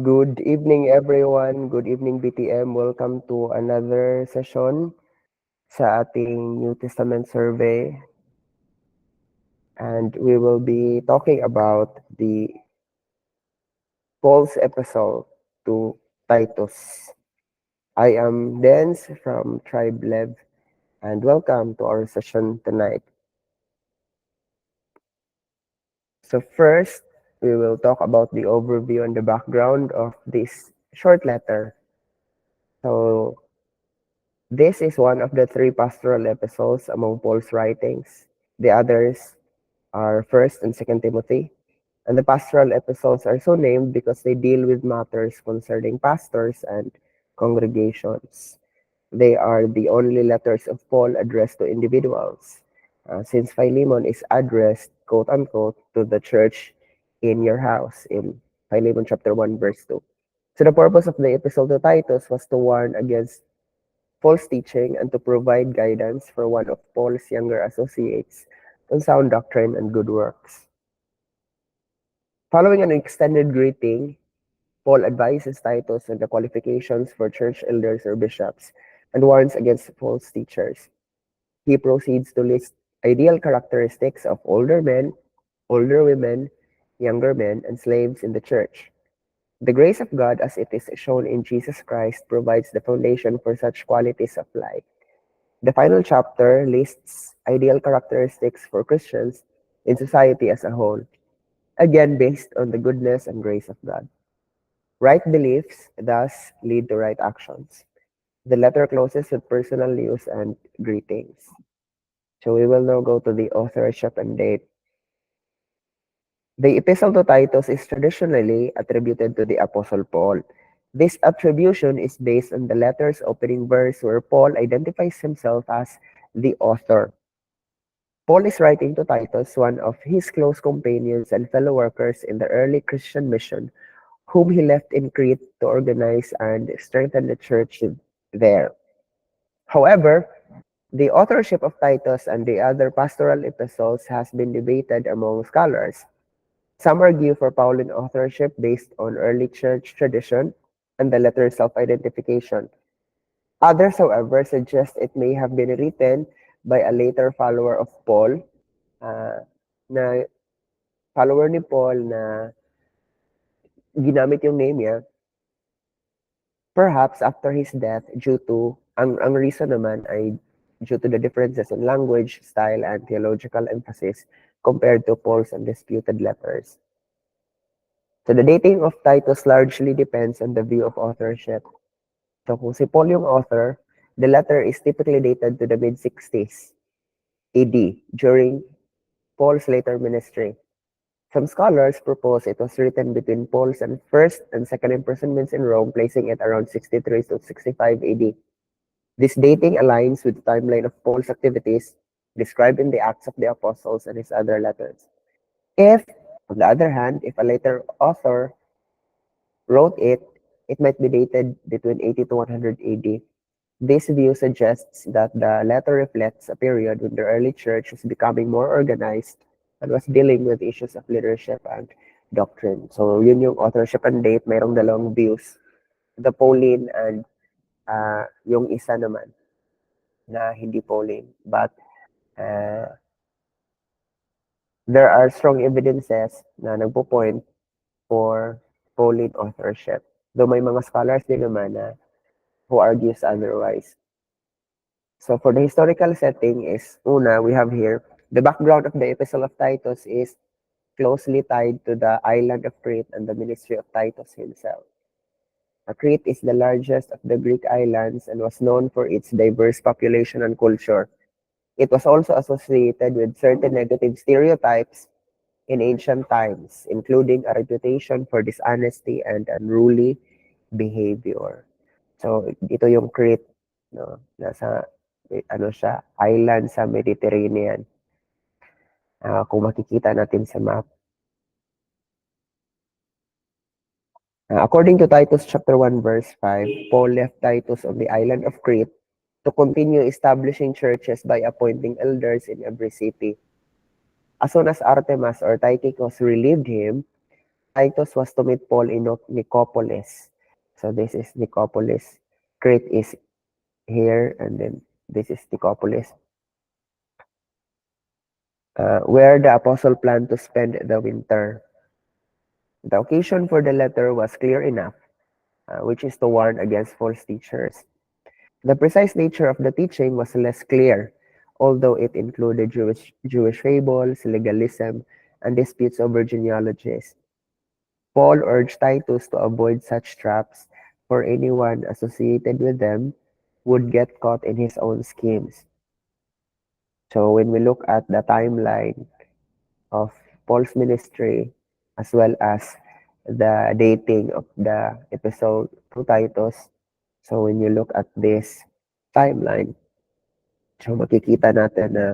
Good evening, everyone. Good evening, BTM. Welcome to another session sa ating New Testament survey. And we will be talking about the Paul's epistle to Titus. I am Dance from Tribe Lev, and welcome to our session tonight. So first, we will talk about the overview and the background of this short letter. So this is one of the three pastoral epistles among Paul's writings. The others are 1st and 2nd Timothy. And the pastoral epistles are so named because they deal with matters concerning pastors and congregations. They are the only letters of Paul addressed to individuals, since Philemon is addressed, quote unquote, to the church in your house in Philemon chapter 1, verse 2. So the purpose of the epistle to Titus was to warn against false teaching and to provide guidance for one of Paul's younger associates on sound doctrine and good works. Following an extended greeting, Paul advises Titus on the qualifications for church elders or bishops and warns against false teachers. He proceeds to list ideal characteristics of older men, older women, younger men, and slaves in the church. The grace of God, as it is shown in Jesus Christ, provides the foundation for such qualities of life. The final chapter lists ideal characteristics for Christians in society as a whole, again based on the goodness and grace of God. Right beliefs thus lead to right actions. The letter closes with personal news and greetings. So we will now go to the authorship and date. The Epistle to Titus is traditionally attributed to the Apostle Paul. This attribution is based on the letter's opening verse where Paul identifies himself as the author. Paul is writing to Titus, one of his close companions and fellow workers in the early Christian mission, whom he left in Crete to organize and strengthen the church there. However, the authorship of Titus and the other pastoral epistles has been debated among scholars. Some argue for Pauline authorship based on early church tradition and the letter's self-identification. Others, however, suggest it may have been written by a later follower of Paul, na follower ni Paul na ginamit yung name niya, perhaps after his death due to, ang reason naman ay due to the differences in language, style, and theological emphasis compared to Paul's undisputed letters. So the dating of Titus largely depends on the view of authorship. So kung si Paul yung author, the letter is typically dated to the mid-60s AD during Paul's later ministry. Some scholars propose it was written between Paul's and first and second imprisonments in Rome, placing it around 63 to 65 AD. This dating aligns with the timeline of Paul's activities described in the Acts of the Apostles and his other letters. If, on the other hand, if a later author wrote it, it might be dated between 80 to 100 AD. This view suggests that the letter reflects a period when the early church was becoming more organized and was dealing with issues of leadership and doctrine. So yun yung authorship and date, mayroong dalawang views. The Pauline and yung isa naman na hindi Pauline. But there are strong evidences na nagpo-point for Pauline authorship. Though may mga scholars din naman na who argues otherwise. So for the historical setting is, una, we have here, the background of the Epistle of Titus is closely tied to the island of Crete and the ministry of Titus himself. Crete is the largest of the Greek islands and was known for its diverse population and culture. It was also associated with certain negative stereotypes in ancient times, including a reputation for dishonesty and unruly behavior. So, ito yung Crete, no? Nasa, siya, island sa Mediterranean. Kung makikita natin sa map. According to Titus chapter 1 verse 5, Paul left Titus on the island of Crete to continue establishing churches by appointing elders in every city. As soon as Artemas or Tychicus relieved him, Titus was to meet Paul in Nicopolis. So this is Nicopolis. Crete is here, and then this is Nicopolis, where the apostle planned to spend the winter. The occasion for the letter was clear enough, which is to warn against false teachers. The precise nature of the teaching was less clear, although it included Jewish fables, legalism, and disputes over genealogies. Paul urged Titus to avoid such traps, for anyone associated with them would get caught in his own schemes. So when we look at the timeline of Paul's ministry, as well as the dating of the episode to Titus, so when you look at this timeline, so makikita natin na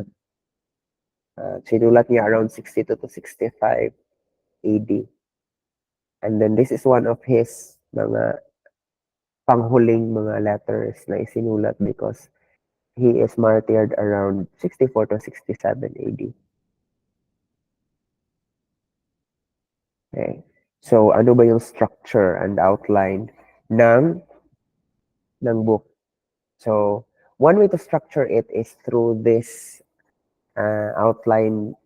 sinulat niya around 62 to 65 AD. And then this is one of his mga panghuling mga letters na isinulat because he is martyred around 64 to 67 AD. Okay. So ano ba yung structure and outline ng book? So one way to structure it is through this outline.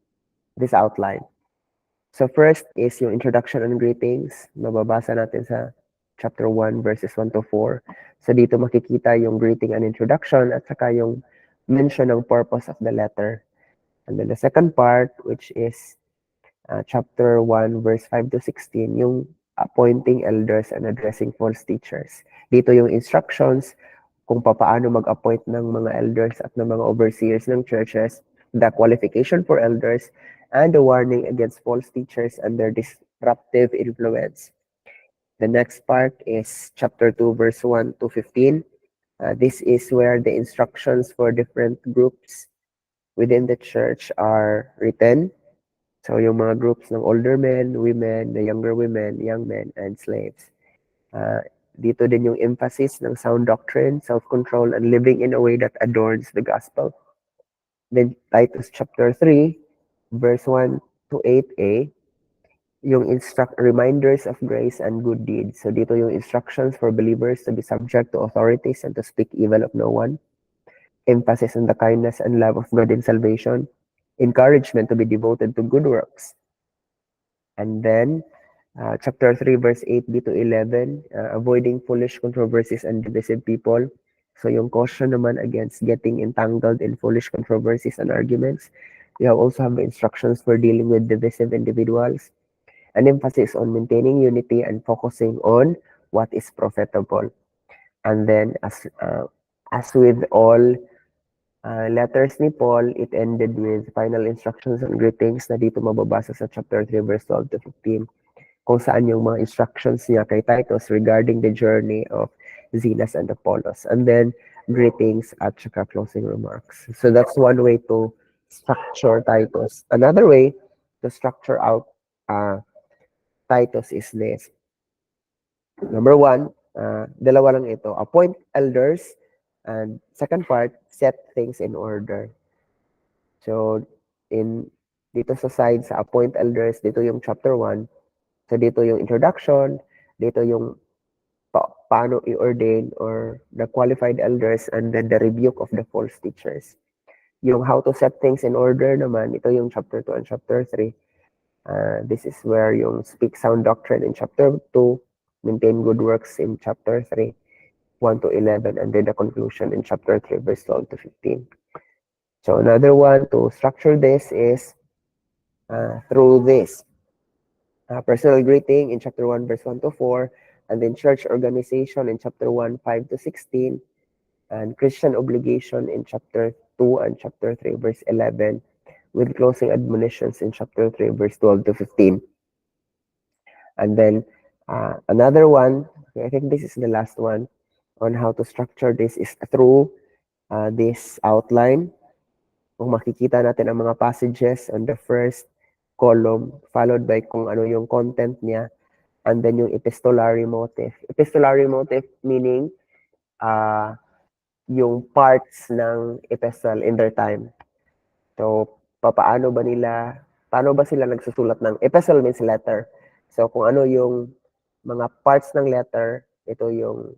So first is yung introduction and greetings. Mababasa natin sa chapter 1 verses 1 to 4. So dito makikita yung greeting and introduction at saka yung mention ng purpose of the letter. And then the second part, which is chapter 1 verse 5 to 16, yung appointing elders and addressing false teachers. Dito yung instructions kung paano mag-appoint ng mga elders at ng mga overseers ng churches, the qualification for elders, and the warning against false teachers and their disruptive influence. The next part is chapter 2 verse 1 to 15. This is where the instructions for different groups within the church are written. So yung mga groups ng older men, women, the younger women, young men, and slaves. Dito din yung emphasis ng sound doctrine, self-control, and living in a way that adorns the gospel. Then Titus chapter 3, verse 1 to 8a, yung reminders of grace and good deeds. So dito yung instructions for believers to be subject to authorities and to speak evil of no one. Emphasis on the kindness and love of God in salvation. Encouragement to be devoted to good works. And then chapter 3 verse 8b to 11, avoiding foolish controversies and divisive people. So yung caution naman against getting entangled in foolish controversies and arguments. You also have the instructions for dealing with divisive individuals. An emphasis on maintaining unity and focusing on what is profitable. And then as with all letters ni Paul, it ended with final instructions and greetings na dito mababasa sa chapter 3 verse 12 to 15. Kung saan yung mga instructions niya kay Titus regarding the journey of Zenas and Apollos. And then, greetings at saka closing remarks. So that's one way to structure Titus. Another way to structure out Titus is this. Number 1, dalawa lang ito. Appoint elders. And second part, set things in order. So, dito sa side, sa appoint elders, dito yung chapter 1. So dito yung introduction, dito yung paano i-ordain or the qualified elders, and then the rebuke of the false teachers. Yung how to set things in order naman, ito yung chapter 2 and chapter 3. This is where yung speak sound doctrine in chapter 2, maintain good works in chapter 3, 1 to 11, and then the conclusion in chapter 3, verse 12 to 15. So another one to structure this is through this. Personal greeting in chapter 1, verse 1 to 4, and then church organization in chapter 1, 5 to 16, and Christian obligation in chapter 2 and chapter 3, verse 11, with closing admonitions in chapter 3, verse 12 to 15. And then another one, I think this is the last one, on how to structure this is through this outline. Kung makikita natin ang mga passages on the first column, followed by kung ano yung content niya, and then yung epistolary motive. Epistolary motive meaning yung parts ng epistle in their time. So, paano ba sila nagsusulat ng epistle means letter. So kung ano yung mga parts ng letter, ito yung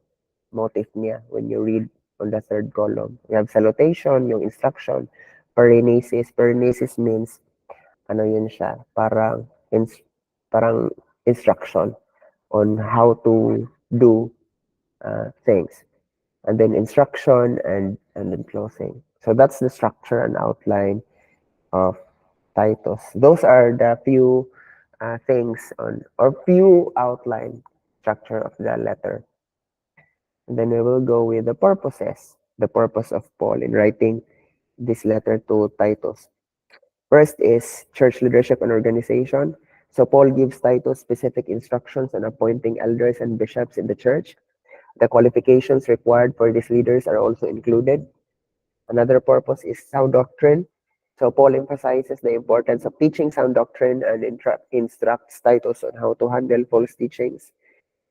motif niya when you read on the third column. You have salutation, yung instruction, paranesis. Paranesis means ano yun siya, parang instruction on how to do things. And then instruction and then closing. So that's the structure and outline of Titus. Those are the few things on or few outline structure of the letter. And then we will go with the purposes, the purpose of Paul in writing this letter to Titus. First is church leadership and organization. So Paul gives Titus specific instructions on appointing elders and bishops in the church. The qualifications required for these leaders are also included. Another purpose is sound doctrine. So Paul emphasizes the importance of teaching sound doctrine and instructs Titus on how to handle false teachings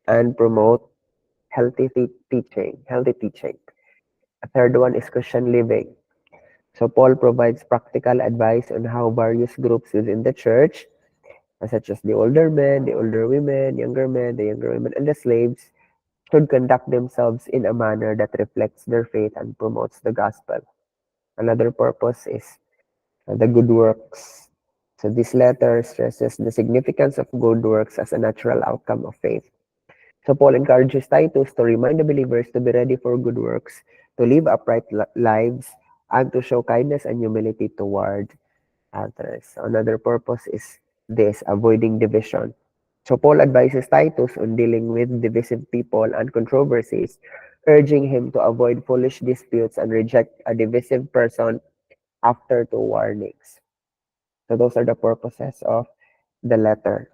and promote healthy teaching. A third one is Christian living. So Paul provides practical advice on how various groups within the church, such as the older men, the older women, the younger women, and the slaves, should conduct themselves in a manner that reflects their faith and promotes the gospel. Another purpose is the good works. So this letter stresses the significance of good works as a natural outcome of faith. So Paul encourages Titus to remind the believers to be ready for good works, to live upright lives, and to show kindness and humility toward others. So another purpose is this, avoiding division. So Paul advises Titus on dealing with divisive people and controversies, urging him to avoid foolish disputes and reject a divisive person after two warnings. So those are the purposes of the letter.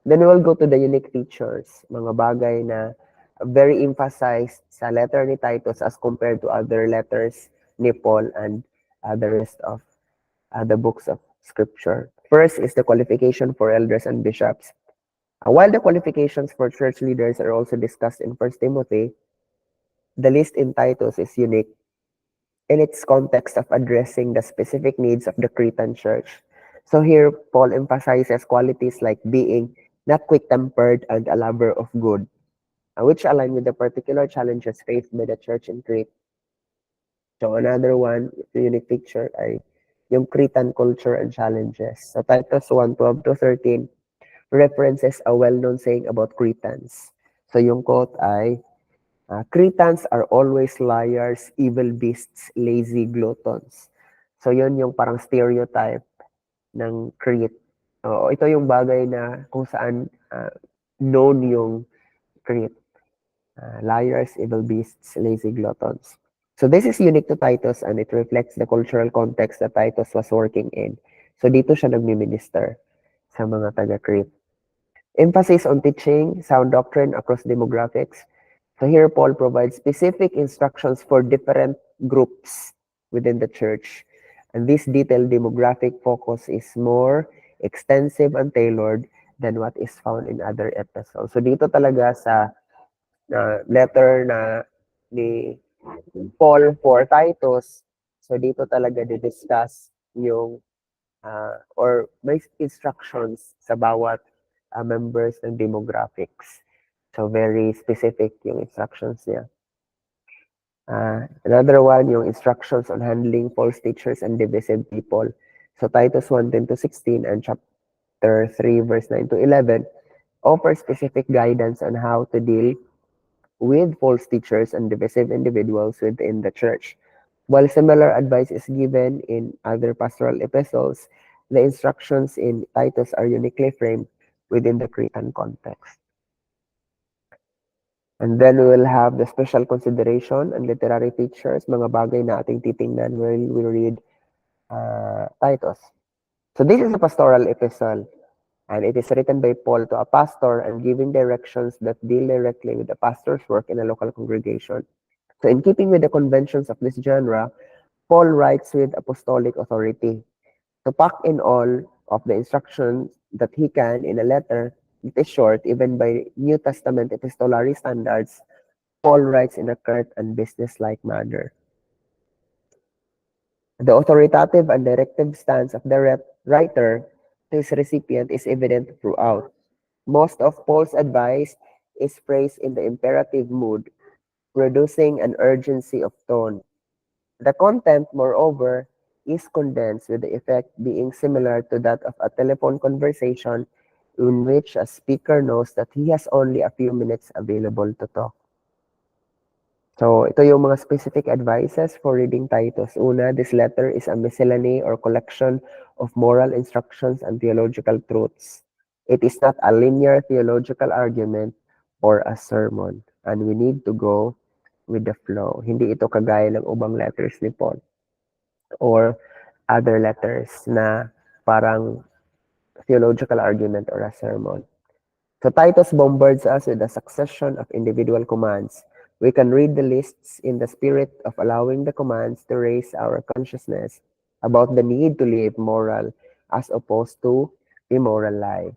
Then we will go to the unique features, mga bagay na very emphasized sa letter ni Titus as compared to other letters ni Paul and the rest of the books of Scripture. First is the qualification for elders and bishops. While the qualifications for church leaders are also discussed in First Timothy, the list in Titus is unique in its context of addressing the specific needs of the Cretan church. So here, Paul emphasizes qualities like being not quick-tempered and a lover of good, which align with the particular challenges faced by the church in Crete. So another one, unique picture ay yung Cretan culture and challenges. So Titus 1:12-13 references a well-known saying about Cretans. So yung quote ay, Cretans are always liars, evil beasts, lazy gluttons. So yun yung parang stereotype ng Crete. Ito yung bagay na kung saan known yung Crete. Liars, evil beasts, lazy gluttons. So this is unique to Titus and it reflects the cultural context that Titus was working in. So dito siya nagmi-minister sa mga taga-Crete. Emphasis on teaching sound doctrine across demographics. So here Paul provides specific instructions for different groups within the church. And this detailed demographic focus is more extensive and tailored than what is found in other epistles. So dito talaga sa letter na ni Paul for Titus, so dito talaga di-discuss yung or may instructions sa bawat members ng demographics. So very specific yung instructions niya. Another one, yung instructions on handling false teachers and divisive people. So Titus 1:10-16 and chapter 3 verse 9-11 offer specific guidance on how to deal with false teachers and divisive individuals within the church. While similar advice is given in other pastoral epistles, the instructions in Titus are uniquely framed within the Cretan context. And then we will have the special consideration and literary features, mga bagay na ating titingnan when we read Titus. So this is a pastoral epistle, and it is written by Paul to a pastor and giving directions that deal directly with the pastor's work in a local congregation. So in keeping with the conventions of this genre, Paul writes with apostolic authority. To pack in all of the instructions that he can in a letter, it is short, even by New Testament epistolary standards, Paul writes in a curt and business-like manner. The authoritative and directive stance of the writer to his recipient is evident throughout. Most of Paul's advice is phrased in the imperative mood, producing an urgency of tone. The content, moreover, is condensed with the effect being similar to that of a telephone conversation in which a speaker knows that he has only a few minutes available to talk. So, ito yung mga specific advices for reading Titus. Una, this letter is a miscellany or collection of moral instructions and theological truths. It is not a linear theological argument or a sermon. And we need to go with the flow. Hindi ito kagaya ng ubang letters ni Paul or other letters na parang theological argument or a sermon. So Titus bombards us with a succession of individual commands. We can read the lists in the spirit of allowing the commands to raise our consciousness about the need to live moral as opposed to immoral lives.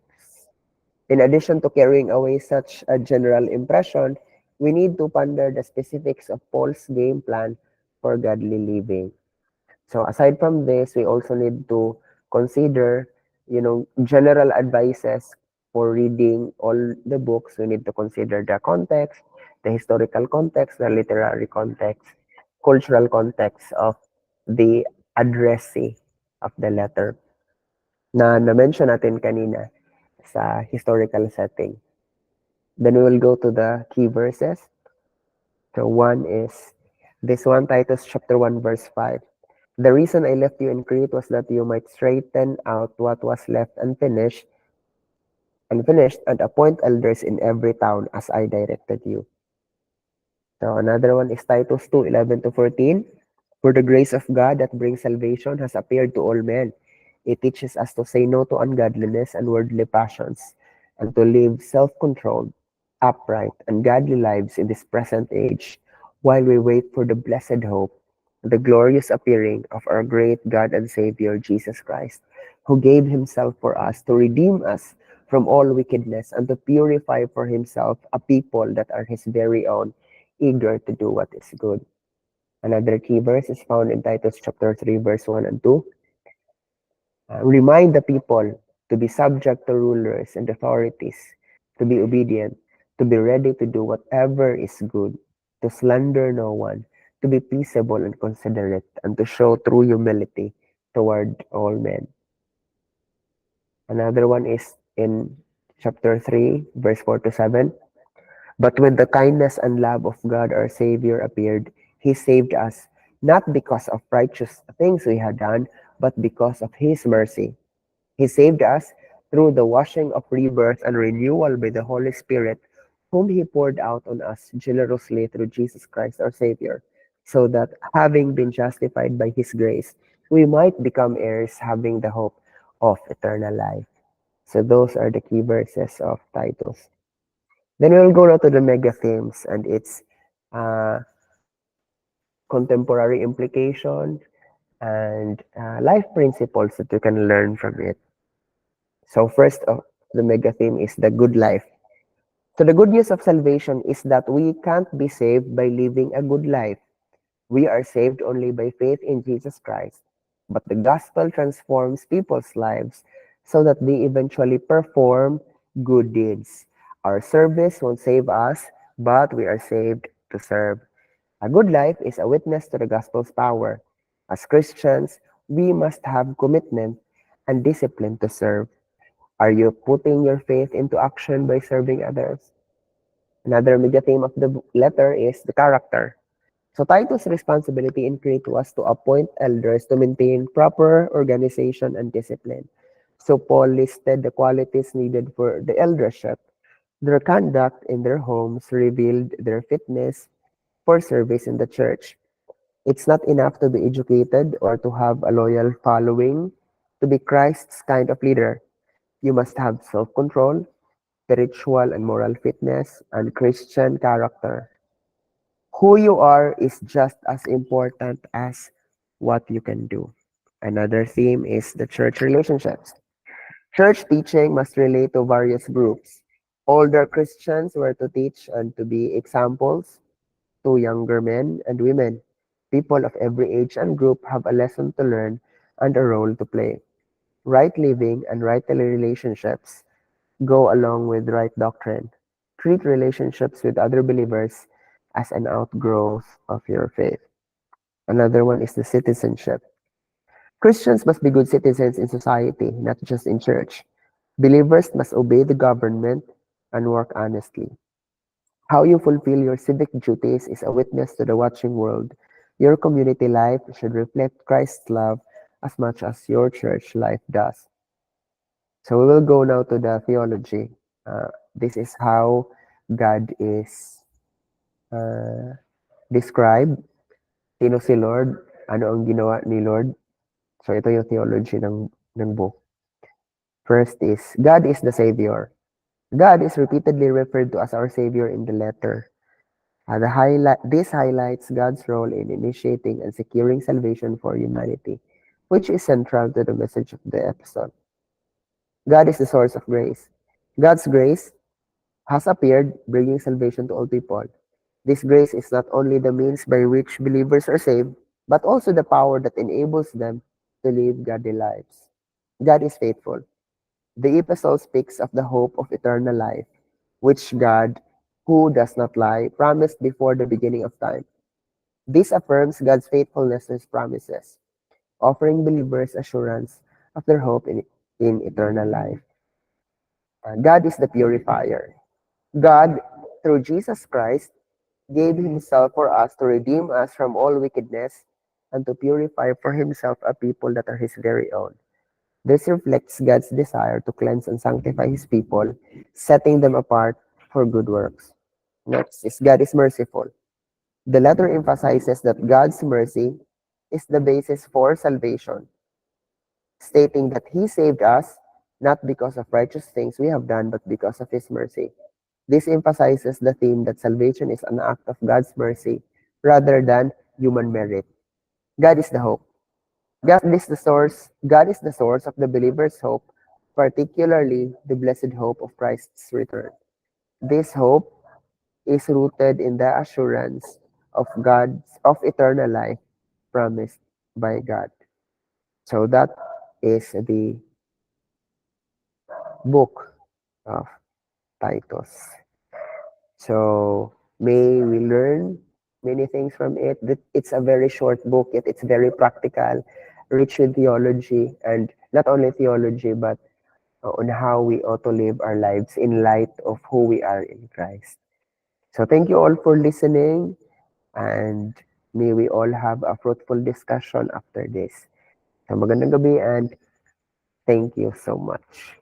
In addition to carrying away such a general impression, we need to ponder the specifics of Paul's game plan for godly living. So aside from this, we also need to consider, general advices for reading all the books. We need to consider the context, the historical context, the literary context, cultural context of the addressee of the letter na na-mention natin kanina sa historical setting. Then we will go to the key verses. So one is this one, Titus chapter 1, verse 5. The reason I left you in Crete was that you might straighten out what was left unfinished, and appoint elders in every town as I directed you. So another one is Titus 2:11 to 14. For the grace of God that brings salvation has appeared to all men. It teaches us to say no to ungodliness and worldly passions, and to live self-controlled, upright, and godly lives in this present age, while we wait for the blessed hope, the glorious appearing of our great God and Savior Jesus Christ, who gave himself for us to redeem us from all wickedness and to purify for himself a people that are his very own, eager to do what is good. Another key verse is found in Titus chapter 3, verse 1 and 2. Remind the people to be subject to rulers and authorities, to be obedient, to be ready to do whatever is good, to slander no one, to be peaceable and considerate, and to show true humility toward all men. Another one is in chapter 3, verse 4 to 7. But when the kindness and love of God our Savior appeared, He saved us, not because of righteous things we had done, but because of His mercy. He saved us through the washing of rebirth and renewal by the Holy Spirit, whom He poured out on us generously through Jesus Christ our Savior, so that, having been justified by His grace, we might become heirs, having the hope of eternal life. So those are the key verses of Titus. Then we'll go now to the mega themes and its uh, contemporary implications and life principles that you can learn from it. So first of the mega theme is the good life. So the good news of salvation is that we can't be saved by living a good life. We are saved only by faith in Jesus Christ. But the gospel transforms people's lives so that they eventually perform good deeds. Our service won't save us, but we are saved to serve. A good life is a witness to the gospel's power. As Christians, we must have commitment and discipline to serve. Are you putting your faith into action by serving others? Another major theme of the letter is the character. So Titus' responsibility in Crete was to appoint elders to maintain proper organization and discipline. So Paul listed the qualities needed for the eldership. Their conduct in their homes revealed their fitness for service in the church. It's not enough to be educated or to have a loyal following. To be Christ's kind of leader, you must have self-control, spiritual and moral fitness, and Christian character. Who you are is just as important as what you can do. Another theme is the church relationships. Church teaching must relate to various groups. Older Christians were to teach and to be examples to younger men and women. People of every age and group have a lesson to learn and a role to play. Right living and right relationships go along with right doctrine. Treat relationships with other believers as an outgrowth of your faith. Another one is the citizenship. Christians must be good citizens in society, not just in church. Believers must obey the government and work honestly. How you fulfill your civic duties is a witness to the watching world. Your community life should reflect Christ's love as much as your church life does. So we will go now to the theology. This is how God is uh, described. Sino si Lord? Ano ang ginawa ni Lord? So ito yung theology ng book. First is, God is the Savior. God is repeatedly referred to as our Savior in the letter. This highlights God's role in initiating and securing salvation for humanity, which is central to the message of the episode. God is the source of grace. God's grace has appeared, bringing salvation to all people. This grace is not only the means by which believers are saved, but also the power that enables them to live godly lives. God is faithful. The epistle speaks of the hope of eternal life, which God, who does not lie, promised before the beginning of time. This affirms God's faithfulness to his promises, offering believers assurance of their hope in eternal life. God is the purifier. God, through Jesus Christ, gave himself for us to redeem us from all wickedness and to purify for himself a people that are his very own. This reflects God's desire to cleanse and sanctify his people, setting them apart for good works. Next is God is merciful. The letter emphasizes that God's mercy is the basis for salvation, stating that he saved us not because of righteous things we have done, but because of his mercy. This emphasizes the theme that salvation is an act of God's mercy rather than human merit. God is the hope. God is the source of the believer's hope, particularly the blessed hope of Christ's return. This hope is rooted in the assurance of eternal life promised by God. So that is the book of Titus. So may we learn many things from it. It's a very short book, yet it's very practical, rich with theology, and not only theology, but on how we ought to live our lives in light of who we are in Christ. So thank you all for listening, and may we all have a fruitful discussion after this. So magandang gabi and thank you so much.